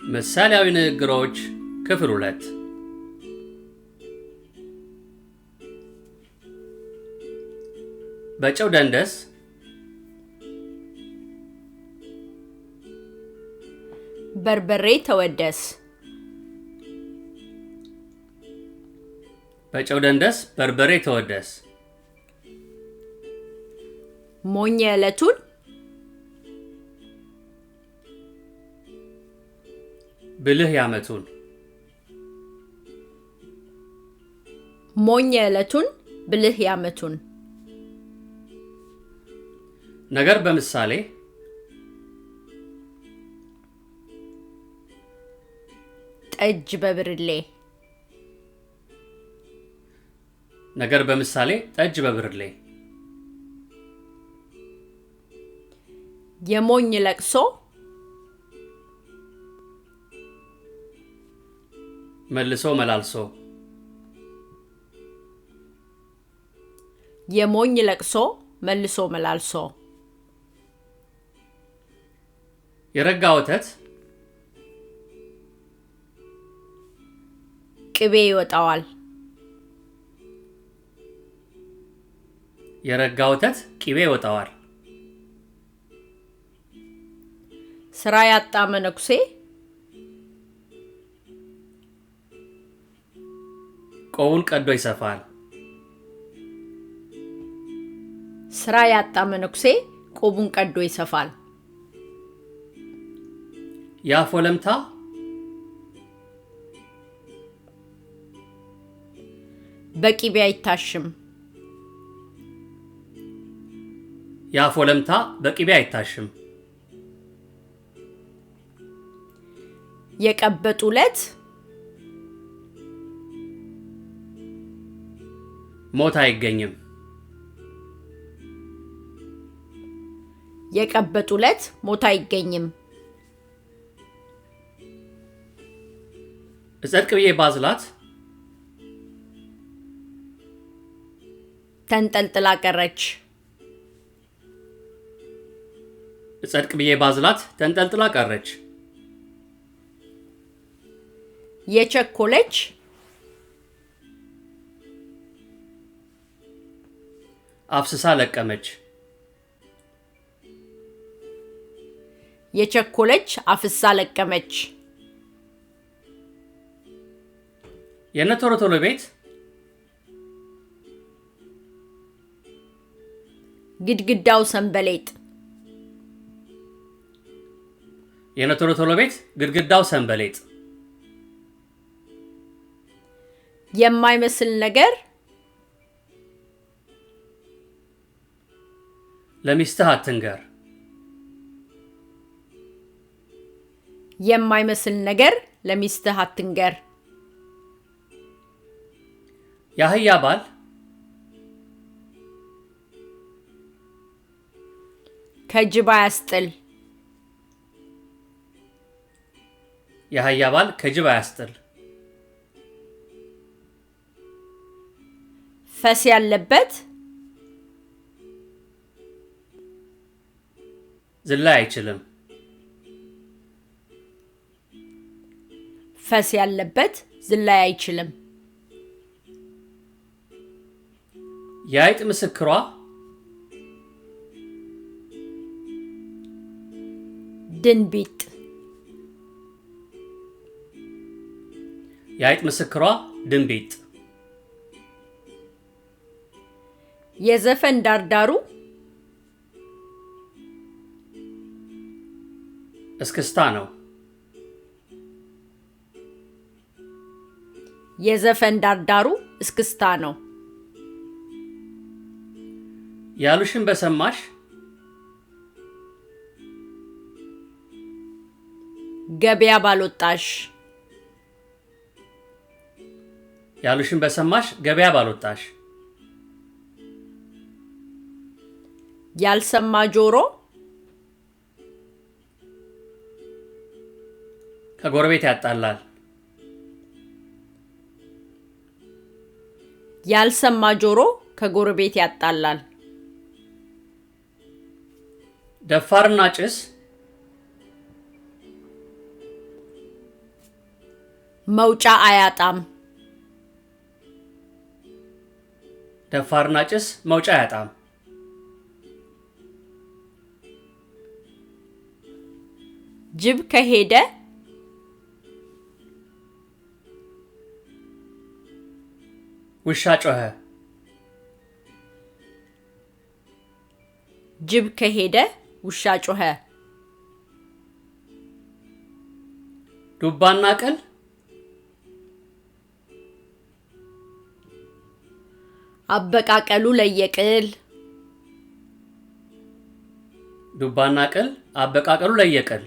ምሳሌያዊ ንግግሮች ክፍል 2 በጨው ደንደስ በርበሬ ተወደስ በጨው ደንደስ በርበሬ ተወደስ ሞኝ የዕለቱን ብልህ ያመቱን ሞኝ የዕለቱን ብልህ ያመቱን ነገር በምሳሌ ጠጅ በብርሌ ነገር በምሳሌ ጠጅ በብርሌ የሞኝ ለቅሶ መልሶ መላልሶ የሞኝ ለቅሶ መልሶ መላልሶ የረጋ ወተት ቅቤ ይወጣዋል የረጋ ወተት ቅቤ ይወጣዋል ስራ ያጣ መነኩሴ ቆቡን ቀዶ ይሰፋል ስራ ያጣ መነኩሴ ቆቡን ቀዶ ይሰፋል የአፍ ወለምታ በቅቤ አይታሽም የአፍ ወለምታ በቅቤ አይታሽም የቀበጡ ዕለት ሞት አይገኝም የቀበጡ ዕለት ሞት አይገኝም እጸድቅ ብዬ ባዝላት ተንጠልጥላ ቀረች እጸድቅ ብዬ ባዝላት ተንጠልጥላ ቀረች የቸኮለች አፍስሳ ለቀመች የቸኮለች አፍሳ ለቀመች የነቶሎ ቶሎ ቤት ግድግዳው ሰንበሌጥ የነቶሎ ቶሎ ቤት ግድግዳው ሰንበሌጥ የማይመስል ነገር ለሚስትህ አትንገር የማይመስል ነገር ለሚስትህ አትንገር የአህያ ባል ከጅብ አያስጥል የአህያ ባል ከጅብ አያስጥል ፈስ ያለበት ዝላይ አይችልም ፈስ ያለበት ዝላይ አይችልም የአይጥ ምስክሯ ድንቢጥ የአይጥ ምስክሯ ድንቢጥ የዘፈን ዳርዳሩ እስክስታ ነው የዘፈን ዳርዳሩ እስክስታ ነው ያሉሽን በሰማሽ ገበያ ባልወጣሽ ያሉሽን በሰማሽ ገበያ ባልወጣሽ ያልሰማ ጆሮ ከጎረቤት ያጣላል ያልሰማ ጆሮ ከጎረቤት ያጣላል ደፋርና ጭስ መውጫ አያጣም። ደፋርና ጭስ መውጫ አያጣም። ጅብ ከሄደ ውሻ ጮኸ። ጅብ ከሄደ ውሻ ጮኸ። ዱባና ቅል አበቃቀሉ ለየቅል። ዱባና ቅል አበቃቀሉ ለየቅል።